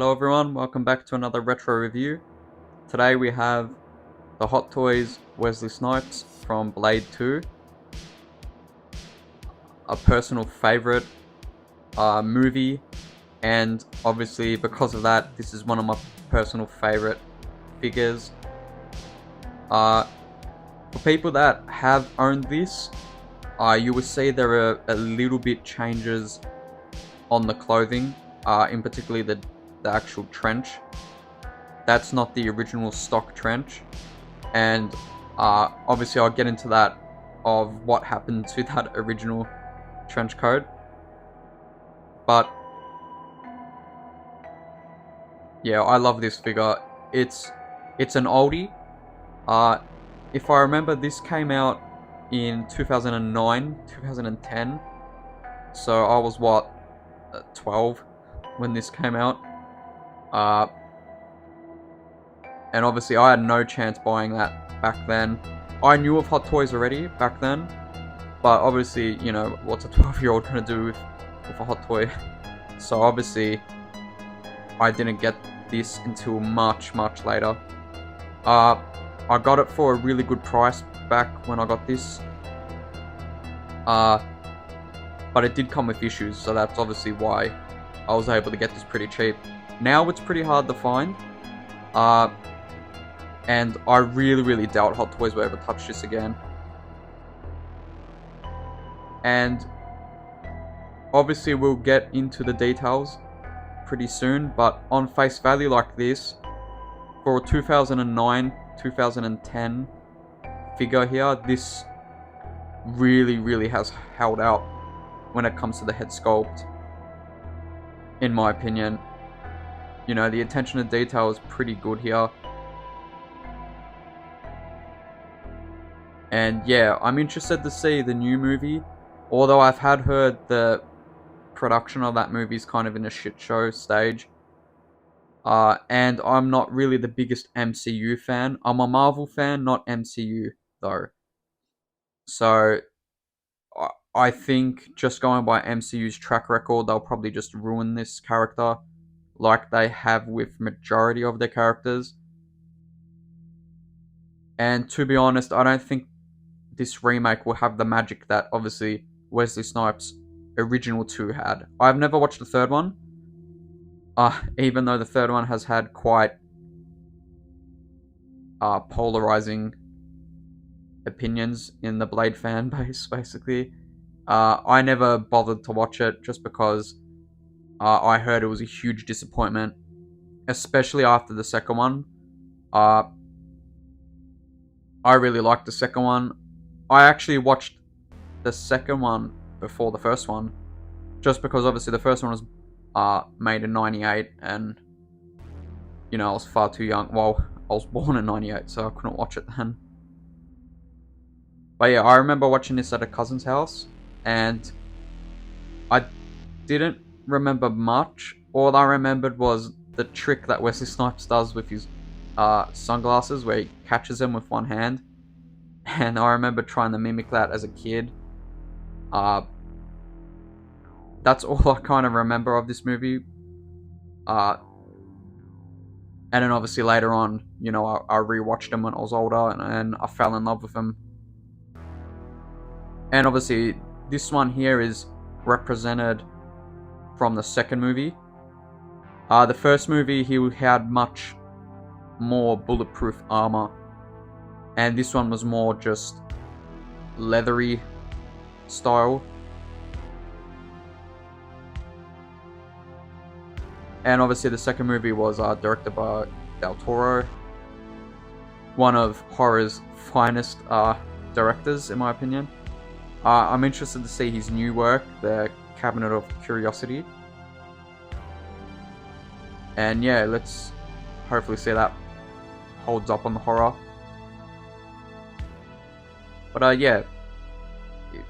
Hello everyone, welcome back to another retro review. Today we have the Hot Toys Wesley Snipes from Blade 2. A personal favourite movie, and obviously because of that, this is one of my personal favourite figures. For people that have owned this, you will see there are a little bit changes on the clothing, in particular the actual trench. That's not the original stock trench, and obviously I'll get into that of what happened to that original trench coat. But yeah, I love this figure. It's an oldie. If I remember, this came out in 2009, 2010. So I was what, 12 when this came out. And obviously I had no chance buying that back then. I knew of Hot Toys already back then, but obviously, you know, what's a 12-year-old gonna do with a Hot Toy? So obviously, I didn't get this until much later. I got it for a really good price back when I got this. But it did come with issues, so that's obviously why I was able to get this pretty cheap. Now it's pretty hard to find. And I really doubt Hot Toys will ever touch this again. And obviously we'll get into the details pretty soon, but on face value like this, for a 2009, 2010 figure here, this really has held out when it comes to the head sculpt, in my opinion. You know, the attention to detail is pretty good here. And yeah, I'm interested to see the new movie, although I've had heard the production of that movie is kind of in a shit show stage. And I'm not really the biggest MCU fan. I'm a Marvel fan, not MCU though. So I think just going by MCU's track record, they'll probably just ruin this character like they have with majority of their characters. And to be honest, I don't think this remake will have the magic that obviously Wesley Snipes' original 2 had. I've never watched the third one, even though the third one has had quite polarizing opinions in the Blade fan base, basically. I never bothered to watch it just because I heard it was a huge disappointment, especially after the second one. I really liked the second one. I actually watched the second one before the first one, just because obviously the first one was made in '98, and you know I was far too young. Well, I was born in '98, so I couldn't watch it then. But yeah, I remember watching this at a cousin's house, and I didn't remember much. All I remembered was the trick that Wesley Snipes does with his sunglasses, where he catches them with one hand. And I remember trying to mimic that as a kid. That's all I kind of remember of this movie. And then obviously later on, you know, I rewatched them when I was older, and I fell in love with them. And obviously, this one here is represented from the second movie. The first movie, he had much more bulletproof armor, and this one was more just leathery style. And obviously the second movie was directed by Del Toro, one of horror's finest directors, in my opinion. I'm interested to see his new work, The Cabinet of Curiosity. And yeah, let's hopefully see that holds up on the horror. But yeah,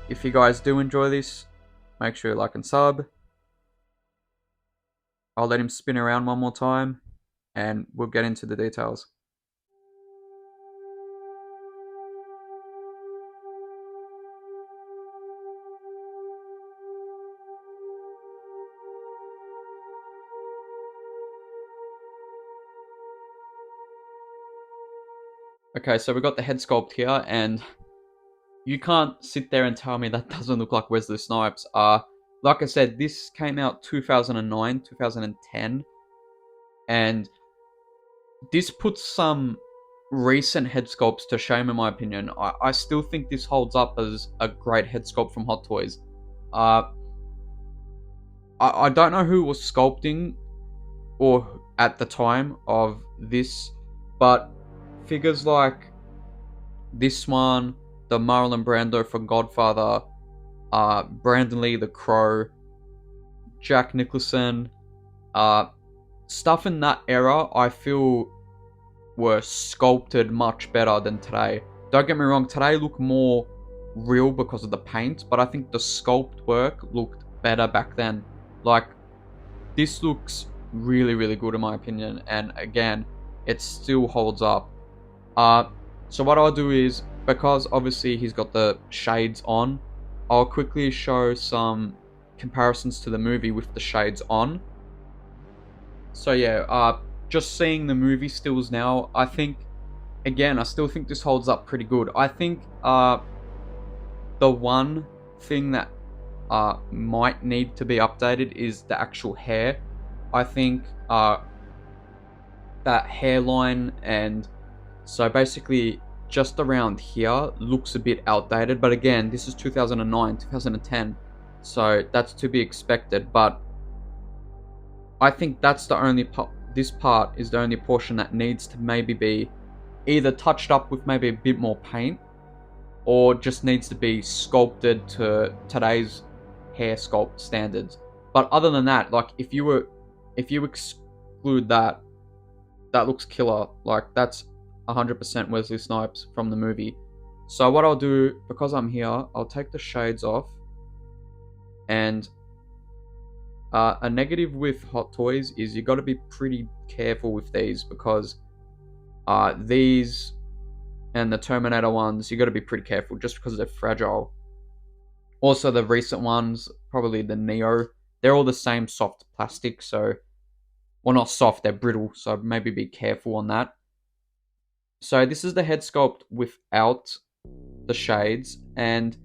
if you guys do enjoy this, make sure you like and sub. I'll let him spin around one more time, and we'll get into the details. Okay, so we got the head sculpt here, and you can't sit there and tell me that doesn't look like Wesley Snipes. Like I said, this came out 2009, 2010, and this puts some recent head sculpts to shame, in my opinion. I still think this holds up as a great head sculpt from Hot Toys. Uh, I don't know who was sculpting or at the time of this, but figures like this one, the Marlon Brando from Godfather, Brandon Lee the Crow, Jack Nicholson, uh, stuff in that era, I feel were sculpted much better than today. Don't get me wrong, today look more real because of the paint, but I think the sculpt work looked better back then. Like, this looks really, really good in my opinion, and again, it still holds up. Uh, so what I'll do is, because obviously he's got the shades on, I'll quickly show some comparisons to the movie with the shades on. So yeah, just seeing the movie stills now, I think, again, I still think this holds up pretty good. I think the one thing that might need to be updated is the actual hair. I think that hairline, and so basically just around here looks a bit outdated, but again, this is 2009, 2010, so that's to be expected. But I think that's the only part, this part is the only portion that needs to maybe be either touched up with maybe a bit more paint, or just needs to be sculpted to today's hair sculpt standards. But other than that, like, if you exclude that, that looks killer. Like, that's 100% Wesley Snipes from the movie. So what I'll do, because I'm here, I'll take the shades off. And a negative with Hot Toys is you got to be pretty careful with these, because these and the Terminator ones, you got to be pretty careful just because they're fragile. Also, the recent ones, probably the Neo, they're all the same soft plastic, so, well, not soft, they're brittle, so maybe be careful on that. So this is the head sculpt without the shades, and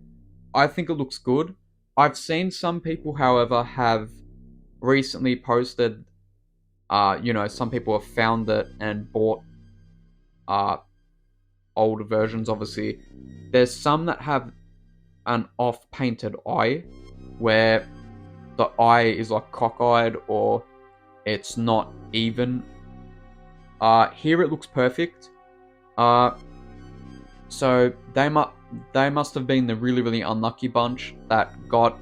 I think it looks good. I've seen some people, however, have recently posted, some people have found it and bought older versions, obviously. There's some that have an off-painted eye, where the eye is like cockeyed, or it's not even. Here it looks perfect. So they must have been the really, really unlucky bunch that got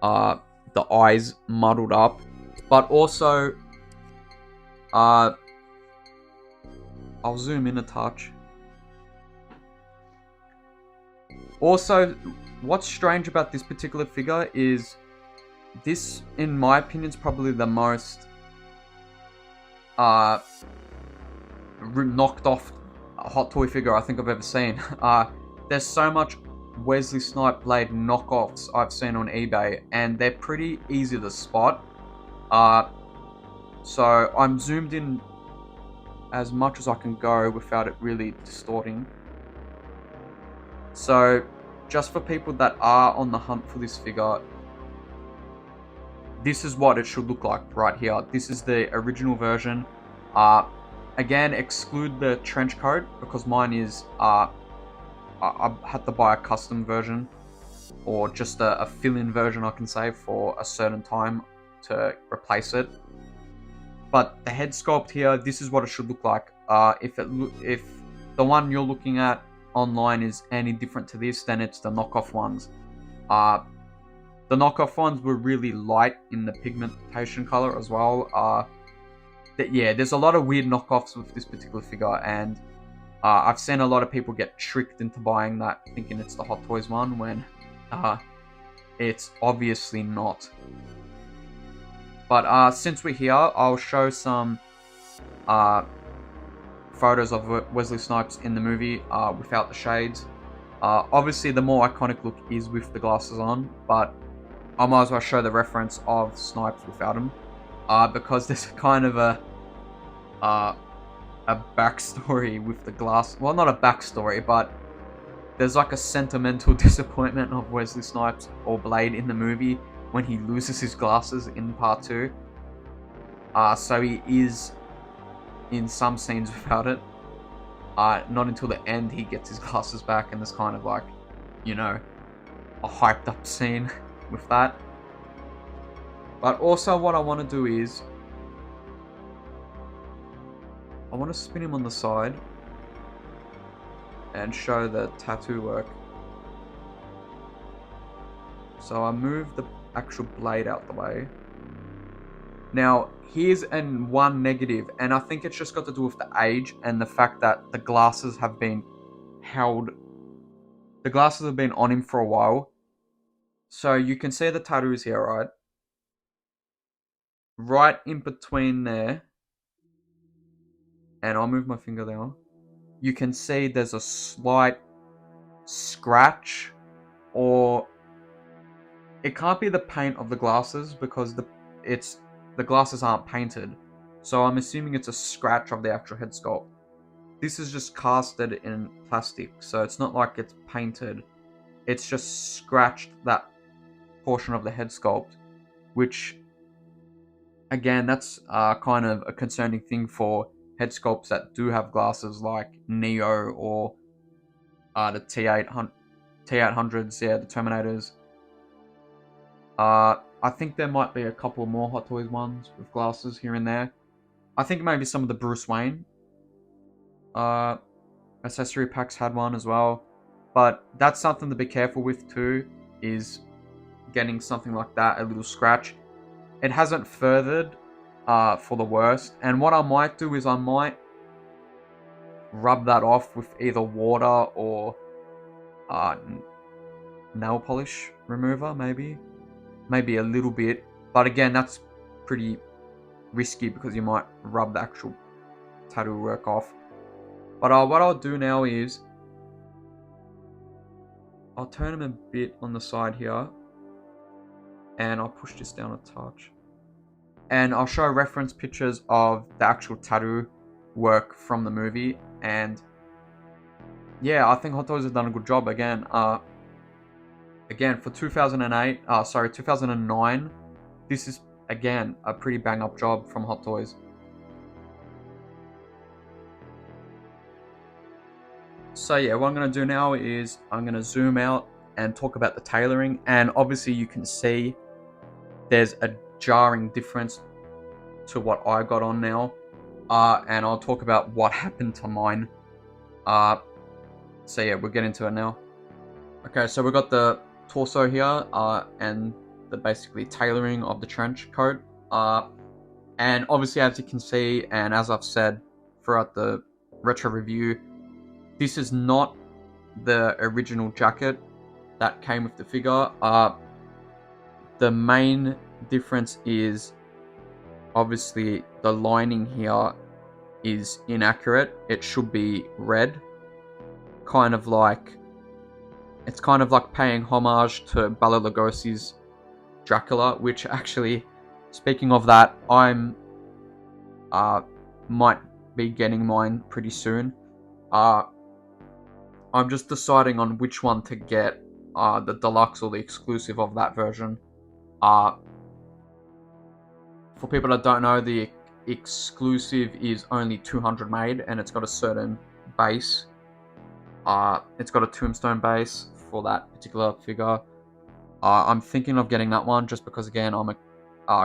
the eyes muddled up. But also, I'll zoom in a touch. Also, what's strange about this particular figure is this, in my opinion, is probably the most knocked off Hot Toy figure I think I've ever seen. There's so much Wesley Snipes Blade knockoffs I've seen on eBay, and they're pretty easy to spot. So I'm zoomed in as much as I can go without it really distorting. So, just for people that are on the hunt for this figure, this is what it should look like right here. This is the original version. Again, exclude the trench coat, because mine is, I had to buy a custom version, or just a fill-in version, I can say, for a certain time to replace it. But the head sculpt here, this is what it should look like. If the one you're looking at online is any different to this, then it's the knockoff ones. The knockoff ones were really light in the pigmentation color as well. There's a lot of weird knockoffs with this particular figure, and I've seen a lot of people get tricked into buying that, thinking it's the Hot Toys one, when it's obviously not. But since we're here, I'll show some photos of Wesley Snipes in the movie without the shades. Obviously, the more iconic look is with the glasses on, but I might as well show the reference of Snipes without them, because there's kind of a a backstory with the glass. Well, not a backstory, but there's like a sentimental disappointment of Wesley Snipes or Blade in the movie when he loses his glasses in part 2. So he is in some scenes without it. Not until the end he gets his glasses back, and there's kind of like, you know, a hyped up scene with that. But also what I want to do is I want to spin him on the side and show the tattoo work. So I move the actual blade out the way. Now, here's one negative, and I think it's just got to do with the age and the fact that the glasses have been held. The glasses have been on him for a while. So you can see the tattoos here, right? Right in between there. And I'll move my finger down. You can see there's a slight scratch, or it can't be the paint of the glasses because the glasses aren't painted. So I'm assuming it's a scratch of the actual head sculpt. This is just casted in plastic, so it's not like it's painted. It's just scratched that portion of the head sculpt, which, again, that's kind of a concerning thing for head sculpts that do have glasses like Neo or the T800s, yeah, the Terminators. I think there might be a couple more Hot Toys ones with glasses here and there. I think maybe some of the Bruce Wayne accessory packs had one as well. But that's something to be careful with too, is getting something like that, a little scratch. It hasn't furthered for the worst. And what I might do is I might rub that off with either water or nail polish remover, maybe a little bit. But again, that's pretty risky because you might rub the actual tattoo work off. But what I'll do now is I'll turn him a bit on the side here, and I'll push this down a touch. And I'll show reference pictures of the actual tattoo work from the movie. And yeah, I think Hot Toys have done a good job again. Again, for 2009, this is, again, a pretty bang up job from Hot Toys. So yeah, what I'm going to do now is I'm going to zoom out and talk about the tailoring. And obviously you can see there's a jarring difference to what I got on now. And I'll talk about what happened to mine. So yeah, we'll get into it now. Okay, so we've got the torso here, and the basically tailoring of the trench coat. And obviously, as you can see, and as I've said throughout the retro review, this is not the original jacket that came with the figure. The main difference is obviously the lining here is inaccurate. It should be red. It's kind of like paying homage to Bela Lugosi's Dracula, which actually, speaking of that, I'm might be getting mine pretty soon. I'm just deciding on which one to get, the deluxe or the exclusive of that version. For people that don't know, the exclusive is only 200 made, and it's got a certain base. It's got a tombstone base for that particular figure. I'm thinking of getting that one just because, again, I'm a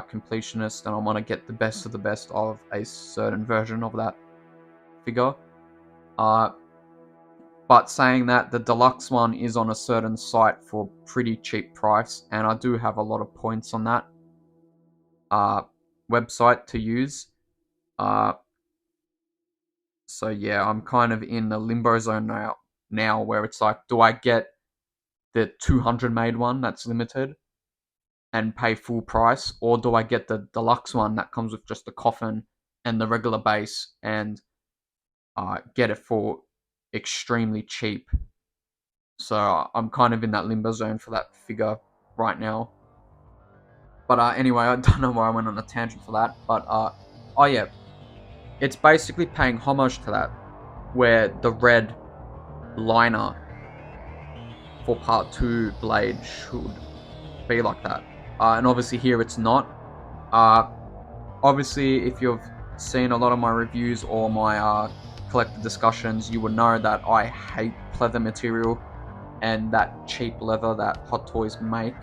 completionist and I want to get the best of the best of a certain version of that figure. But saying that, the deluxe one is on a certain site for pretty cheap price, and I do have a lot of points on that website to use. So yeah, I'm kind of in the limbo zone now where it's like, do I get the 200 made one that's limited and pay full price, or do I get the deluxe one that comes with just the coffin and the regular base and get it for extremely cheap? So I'm kind of in that limbo zone for that figure right now. But anyway, I don't know why I went on a tangent for that. But oh yeah, it's basically paying homage to that, where the red liner for part 2 blade should be like that. And obviously here it's not. Obviously, if you've seen a lot of my reviews or my collector discussions, you would know that I hate pleather material and that cheap leather that Hot Toys make.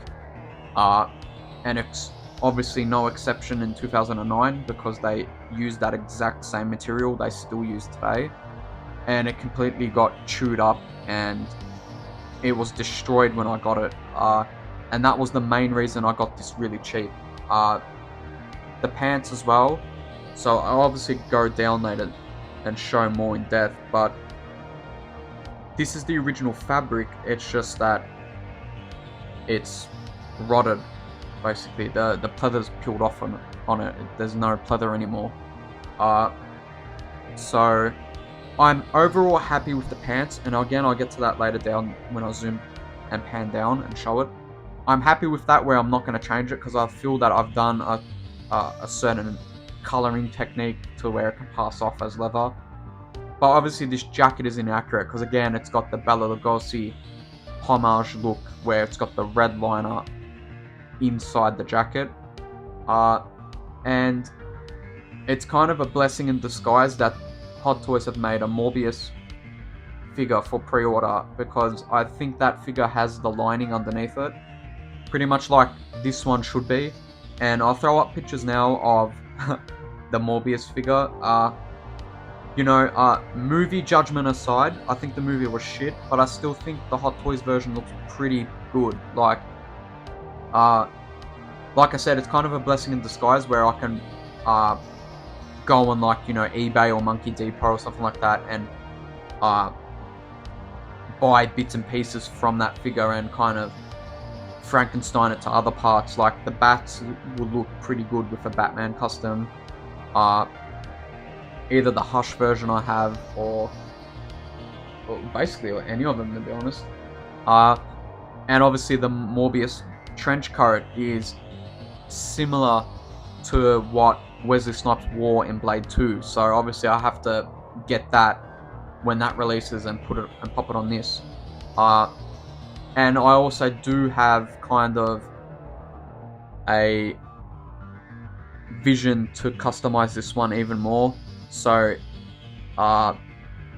And it's obviously no exception in 2009 because they used that exact same material they still use today. And it completely got chewed up and it was destroyed when I got it. And that was the main reason I got this really cheap. The pants as well. So I'll obviously go down later and show more in depth, but this is the original fabric. It's just that it's rotted. Basically, the pleather's peeled off on it. There's no pleather anymore. So I'm overall happy with the pants, and again I'll get to that later down when I zoom and pan down and show it. I'm happy with that where I'm not going to change it because I feel that I've done a certain coloring technique to where it can pass off as leather. But obviously this jacket is inaccurate because again it's got the Bela Lugosi homage look where it's got the red liner inside the jacket. And it's kind of a blessing in disguise that Hot Toys have made a Morbius figure for pre-order because I think that figure has the lining underneath it, pretty much like this one should be. And I'll throw up pictures now of the Morbius figure. Movie judgment aside, I think the movie was shit, but I still think the Hot Toys version looks pretty good. Like I said, it's kind of a blessing in disguise where I can go on eBay or Monkey Depot or something like that and buy bits and pieces from that figure and kind of Frankenstein it to other parts. Like the bats would look pretty good with a Batman custom. Either the Hush version I have or basically any of them, to be honest. And obviously the Morbius trench coat is similar to what Wesley Snipes wore in Blade 2. So obviously I have to get that when that releases and pop it on this. And I also do have kind of a vision to customize this one even more. So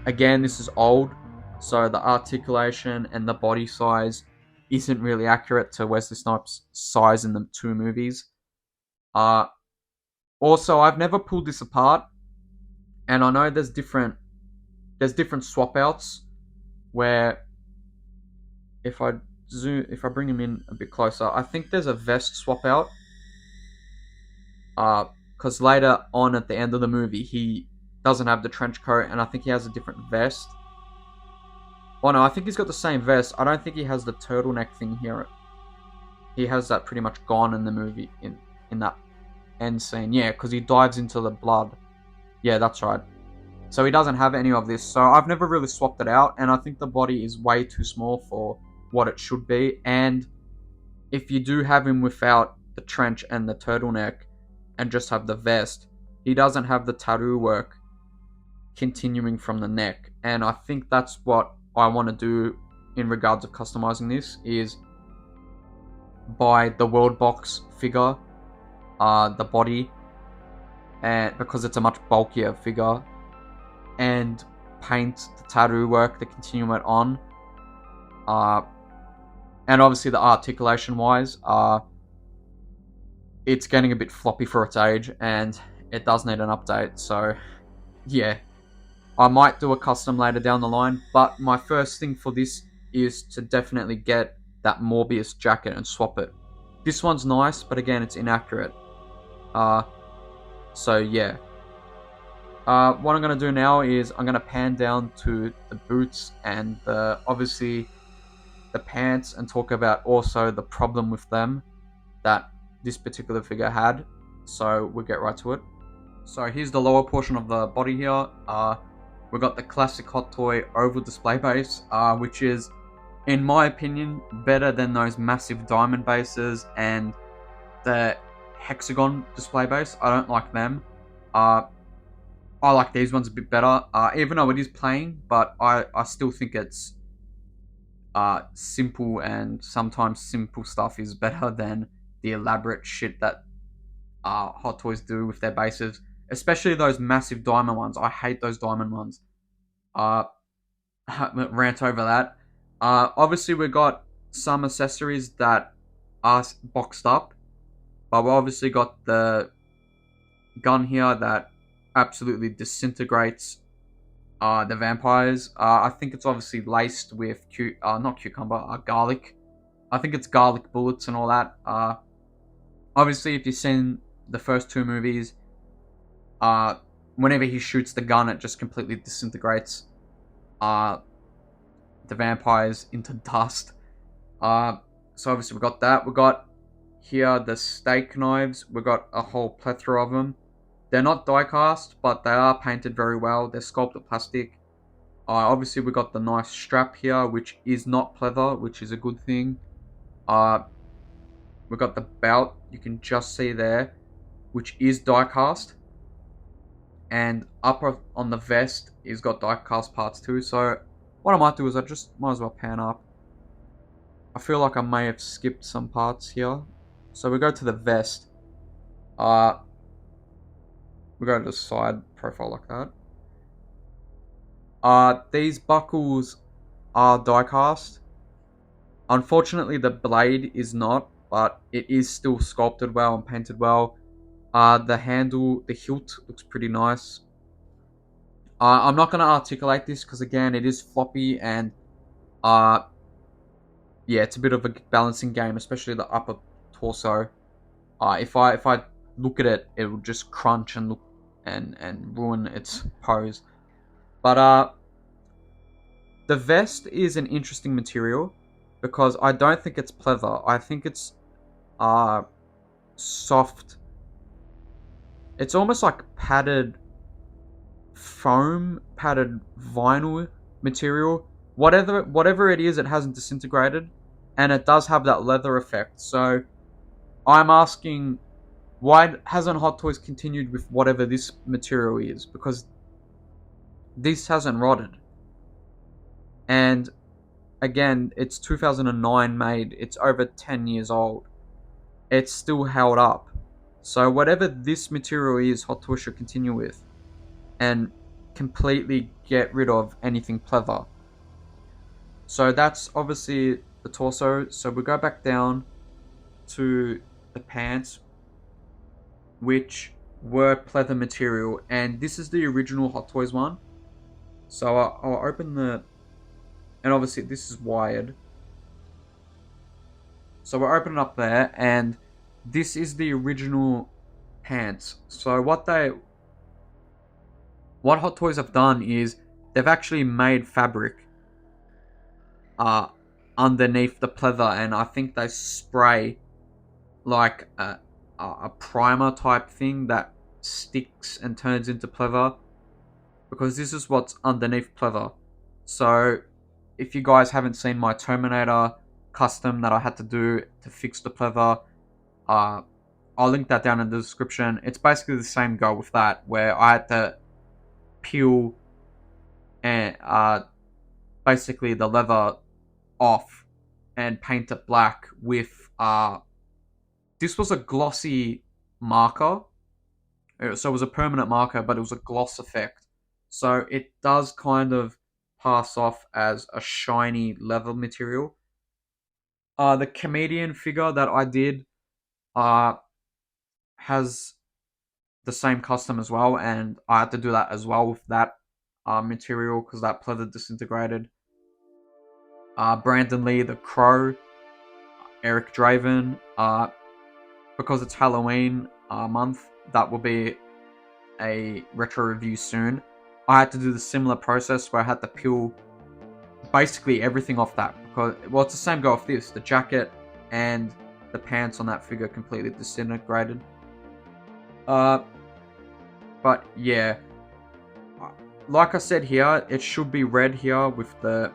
again, this is old, so the articulation and the body size isn't really accurate to Wesley Snipes' size in the 2 movies. Also, I've never pulled this apart, and I know there's different swap outs where if I bring him in a bit closer, I think there's a vest swap out. Because later on at the end of the movie, he doesn't have the trench coat, and I think he has a different vest. Oh no, I think he's got the same vest. I don't think he has the turtleneck thing here. He has that pretty much gone in the movie, in that end scene. Yeah, because he dives into the blood. Yeah, that's right. So he doesn't have any of this. So I've never really swapped it out, and I think the body is way too small for what it should be. And if you do have him without the trench and the turtleneck and just have the vest, he doesn't have the tattoo work continuing from the neck. And I think that's what I want to do in regards of customizing this, is buy the World Box figure, the body, and because it's a much bulkier figure, and paint the tattoo work to continue it on. And obviously the articulation wise, it's getting a bit floppy for its age and it does need an update. So yeah, I might do a custom later down the line, but my first thing for this is to definitely get that Morbius jacket and swap it. This one's nice, but again, it's inaccurate. So yeah. What I'm going to do now is I'm going to pan down to the boots and obviously the pants, and talk about also the problem with them that this particular figure had. So we'll get right to it. So here's the lower portion of the body here. We've got the classic Hot Toy oval display base, which is, in my opinion, better than those massive diamond bases and the hexagon display base. I don't like them. I like these ones a bit better, even though it is plain, but I still think it's simple, and sometimes simple stuff is better than the elaborate shit that Hot Toys do with their bases, especially those massive diamond ones. I hate those diamond ones. Uh, rant over that. Obviously, we got some accessories that are boxed up, but we obviously got the gun here that absolutely disintegrates the vampires. I think it's obviously laced with not cucumber, garlic. I think it's garlic bullets and all that. Obviously, if you've seen the first two movies, uh, whenever he shoots the gun, it just completely disintegrates uh, the vampires into dust. Uh, so obviously we got that. We got here the steak knives. We got a whole plethora of them. They're not die cast, but they are painted very well. They're sculpted plastic. Obviously we got the nice strap here, which is not pleather, which is a good thing. Uh, we got the belt. You can just see there, which is die cast. And up on the vest is got die cast parts too. So what I might do is I just might as well pan up. I feel like I may have skipped some parts here. So we go to the vest. Uh, we go to the side profile like that. These buckles are die cast. Unfortunately, the blade is not, but it is still sculpted well and painted well. The handle, the hilt looks pretty nice. I'm not going to articulate this because again, it is floppy, and uh, yeah, it's a bit of a balancing game, especially the upper torso. If I look at it, it will just crunch and look and ruin its pose. But the vest is an interesting material because I don't think it's pleather. I think it's uh soft. It's almost like padded foam, padded vinyl material. Whatever it is, it hasn't disintegrated, and it does have that leather effect. So I'm asking, why hasn't Hot Toys continued with whatever this material is? Because this hasn't rotted. And again, it's 2009 made. It's over 10 years old. It's still held up. So whatever this material is, Hot Toys should continue with, and completely get rid of anything pleather. So that's obviously the torso. So we go back down to the pants, which were pleather material, and this is the original Hot Toys one. So I'll open and obviously this is wired. So we're opening up there, and this is the original pants. So what Hot Toys have done is they've actually made fabric uh underneath the pleather, and I think they spray like a primer type thing that sticks and turns into pleather, because this is what's underneath pleather. So if you guys haven't seen my Terminator custom that I had to do to fix the pleather, uh, I'll link that down in the description. It's basically the same go with that, where I had to peel and basically the leather off and paint it black with this was a glossy marker. So it was a permanent marker, but it was a gloss effect. So it does kind of pass off as a shiny leather material. The comedian figure that I did uh, has the same custom as well, and I had to do that as well with that material because that pleather disintegrated. Brandon Lee, the Crow, Eric Draven, because it's Halloween month, that will be a retro review soon. I had to do the similar process where I had to peel basically everything off that, because well, it's the same go off this. The jacket and the pants on that figure completely disintegrated. But yeah, like I said here, it should be red here with the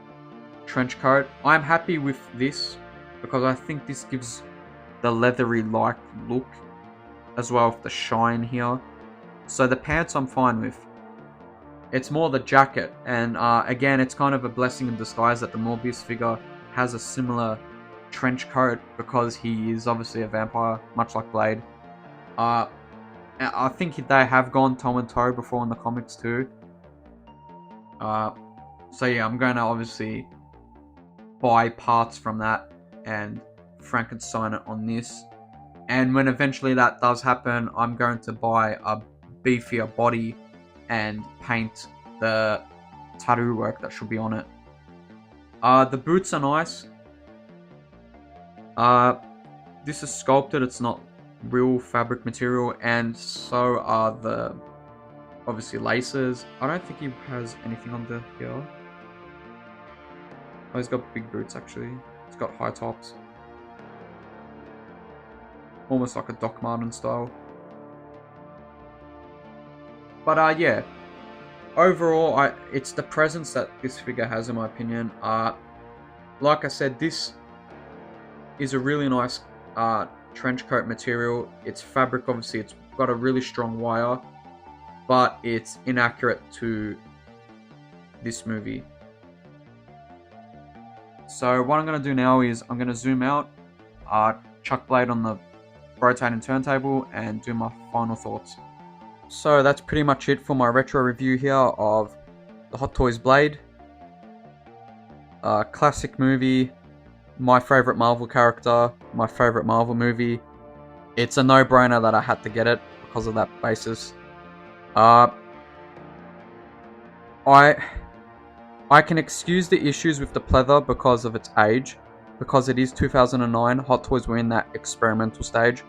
trench coat. I'm happy with this because I think this gives the leathery-like look as well with the shine here. So the pants I'm fine with. It's more the jacket, and again, it's kind of a blessing in disguise that the Morbius figure has a similar trench coat because he is obviously a vampire, much like Blade. I think they have gone toe and toe before in the comics too. So yeah, I'm going to obviously buy parts from that and Frankenstein it on this. And when eventually that does happen, I'm going to buy a beefier body and paint the tattoo work that should be on it. The boots are nice. This is sculpted, it's not real fabric material, and so are the, obviously, laces. I don't think he has anything under here. Oh, he's got big boots, actually. He's got high tops. Almost like a Doc Marten style. But yeah. Overall, it's the presence that this figure has, in my opinion. Like I said, this is a really nice trench coat material. It's fabric, obviously. It's got a really strong wire, but it's inaccurate to this movie. So what I'm going to do now is I'm going to zoom out, chuck Blade on the rotating turntable, and do my final thoughts. So that's pretty much it for my retro review here of the Hot Toys Blade. Classic movie, my favourite Marvel character, my favourite Marvel movie. It's a no-brainer that I had to get it because of that basis. I can excuse the issues with the Pleather because of its age, because it is 2009, Hot Toys were in that experimental stage.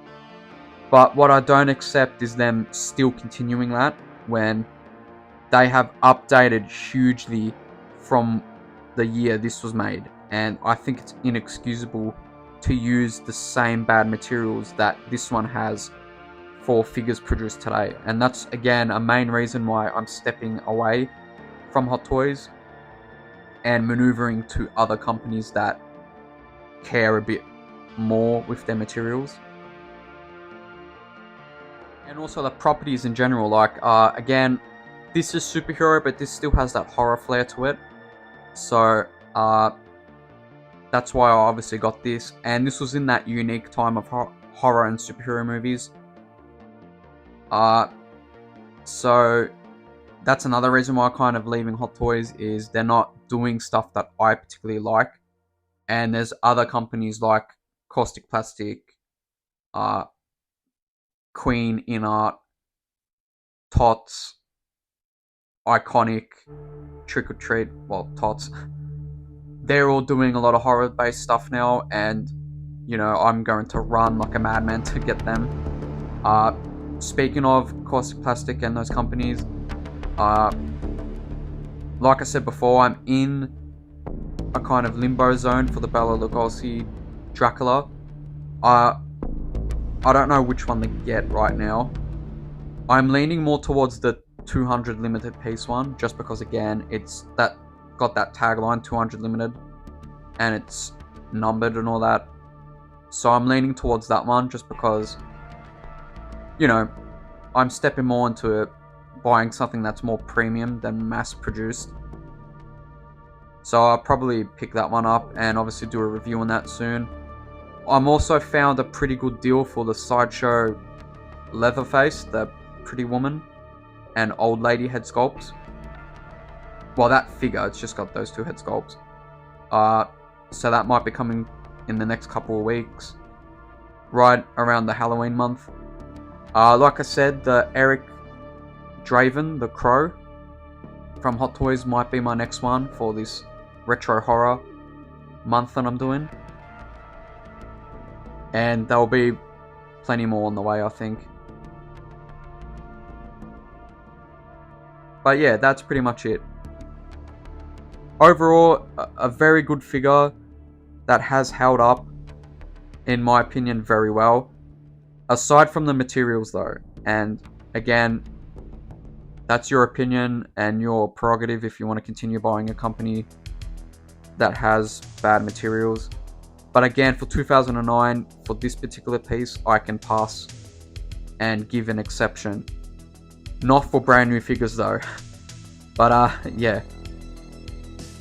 But what I don't accept is them still continuing that when they have updated hugely from the year this was made. And I think it's inexcusable to use the same bad materials that this one has for figures produced today. And that's, again, a main reason why I'm stepping away from Hot Toys and maneuvering to other companies that care a bit more with their materials. And also the properties in general, like, again, this is superhero, but this still has that horror flair to it. So, that's why I obviously got this. And this was in that unique time of horror and superhero movies. So, that's another reason why I'm kind of leaving Hot Toys, is they're not doing stuff that I particularly like. And there's other companies like Caustic Plastic, Queen In Art, Tots, Iconic, Trick or Treat, well, Tots. They're all doing a lot of horror-based stuff now, and, you know, I'm going to run like a madman to get them. Speaking of Caustic Plastic and those companies, like I said before, I'm in a kind of limbo zone for the Bela Lugosi Dracula. I don't know which one to get right now. I'm leaning more towards the 200 limited piece one, just because, again, it's got that tagline 200 limited, and it's numbered and all that. So I'm leaning towards that one, just because, you know, I'm stepping more into buying something that's more premium than mass produced. So I'll probably pick that one up and obviously do a review on that soon. I'm also found a pretty good deal for the Sideshow Leatherface, the Pretty Woman, and Old Lady head sculpts. Well, that figure, it's just got those two head sculpts. So that might be coming in the next couple of weeks, right around the Halloween month. Like I said, the Eric Draven, the Crow, from Hot Toys might be my next one for this retro horror month that I'm doing. And there'll be plenty more on the way, I think. But yeah, that's pretty much it. Overall, a very good figure that has held up, in my opinion, very well. Aside from the materials though, and again, that's your opinion and your prerogative if you want to continue buying a company that has bad materials. But again, for 2009, for this particular piece, I can pass and give an exception. Not for brand new figures though. But yeah,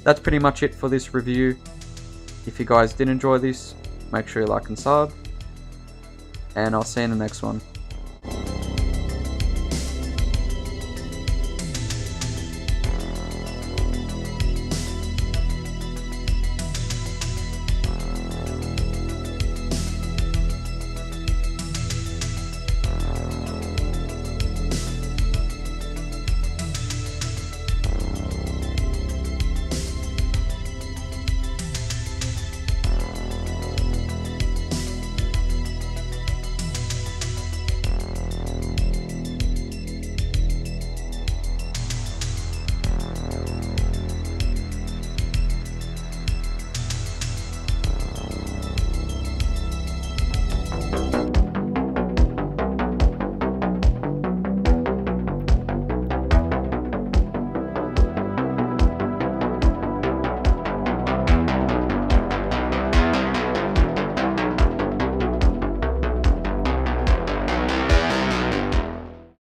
that's pretty much it for this review. If you guys did enjoy this, make sure you like and sub, and I'll see you in the next one.